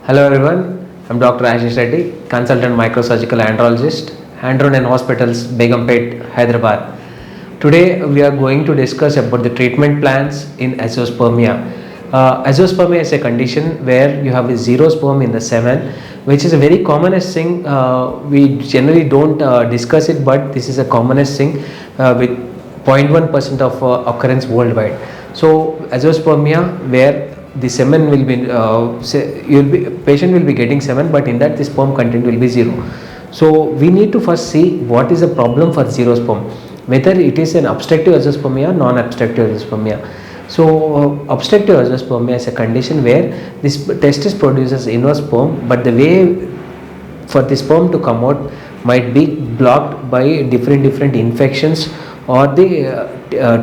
Hello everyone, I'm Dr. Ashish Reddy, consultant microsurgical andrologist, Andro9 Hospitals, Begumpet, Hyderabad. Today we are going to discuss about the treatment plans in azoospermia. Azoospermia is a condition where you have a zero sperm in the semen, which is a very commonest thing. We generally don't discuss it, but this is a commonest thing with 0.1% of occurrence worldwide. So azoospermia, where the semen will be patient will be getting semen, but in that the sperm content will be zero. So we need to first see what is the problem for zero sperm, whether it is an obstructive azoospermia, non-obstructive azoospermia. So obstructive azoospermia is a condition where this testis produces enough sperm, but the way for the sperm to come out might be blocked by different infections or the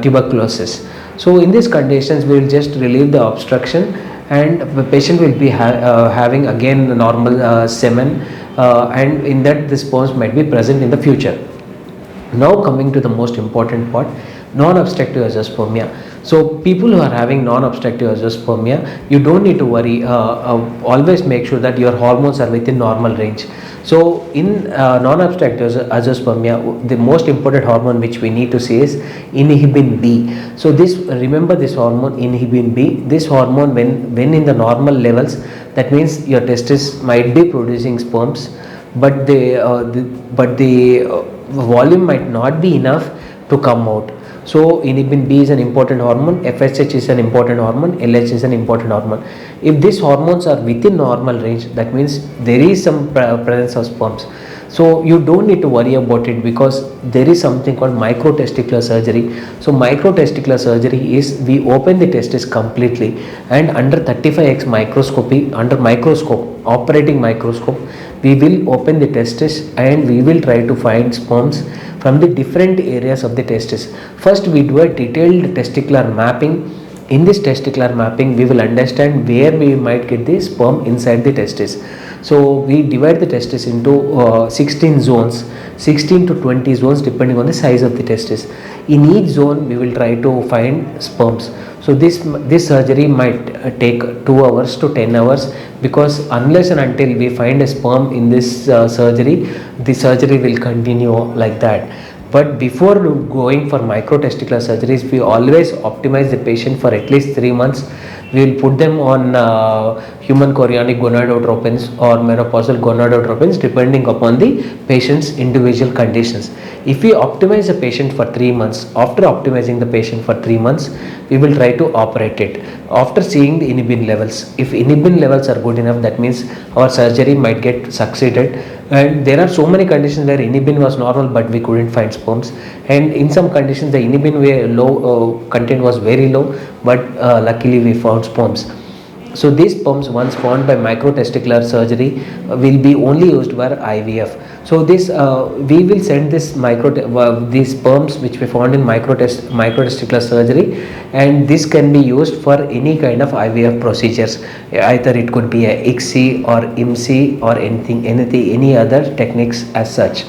tuberculosis. So in these conditions we will just relieve the obstruction, and the patient will be having again normal semen, and in that the sperms might be present in the future. Now coming to the most important part, non-obstructive azoospermia. So people who are having non-obstructive azoospermia, you don't need to worry. Always make sure that your hormones are within normal range. So in non-obstructive azoospermia, the most important hormone which we need to see is inhibin B. So this, remember this hormone inhibin B. This hormone, when in the normal levels, that means your testis might be producing sperms, but the volume might not be enough to come out. So inhibin B is an important hormone, FSH is an important hormone, LH is an important hormone. If these hormones are within normal range, that means there is some presence of sperms. So you don't need to worry about it, because there is something called microtesticular surgery. So microtesticular surgery is we open the testis completely, and under 35x microscopy, under microscope, operating microscope, we will open the testis and we will try to find sperms from the different areas of the testis. First we do a detailed testicular mapping. In this testicular mapping we will understand where we might get the sperm inside the testis. So we divide the testis into 16 zones, 16 to 20 zones depending on the size of the testis. In each zone we will try to find sperms. So this surgery might take 2 hours to 10 hours, because unless and until we find a sperm in this surgery, the surgery will continue like that. But before going for microtesticular surgeries, we always optimize the patient for at least 3 months. We will put them on human chorionic gonadotropins or menopausal gonadotropins depending upon the patient's individual conditions. If we optimize the patient for 3 months, after optimizing the patient for 3 months, we will try to operate it after seeing the inhibin levels. If inhibin levels are good enough, that means our surgery might get succeeded. And there are so many conditions where inhibin was normal but we couldn't find sperms, and in some conditions the inhibin content was very low, but luckily we found sperms. So these sperms, once found by microtesticular surgery, will be only used for IVF. So this we will send this these sperms which we found in microtesticular surgery, and this can be used for any kind of IVF procedures. Either it could be a ICSI or IMSI or any other techniques as such.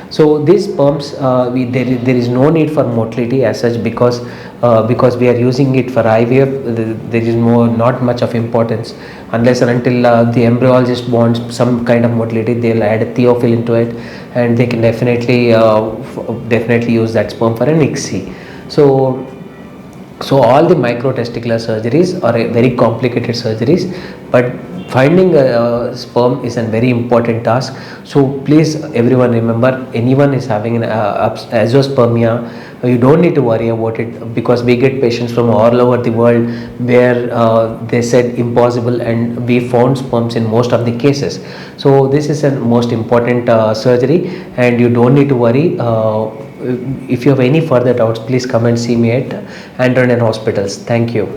So these sperms, there is no need for motility as such, because we are using it for IVF. There is not much of importance, unless and until the embryologist wants some kind of motility, they'll add a theophil into it, and they can definitely use that sperm for an ICSI. So all the microtesticular surgeries are very complicated surgeries, but finding a sperm is a very important task. So please everyone remember, anyone is having an azoospermia, you don't need to worry about it, because we get patients from all over the world where they said impossible, and we found sperms in most of the cases. So this is a most important surgery, and you don't need to worry. If you have any further doubts, please come and see me at Andro9 Hospitals. Thank you.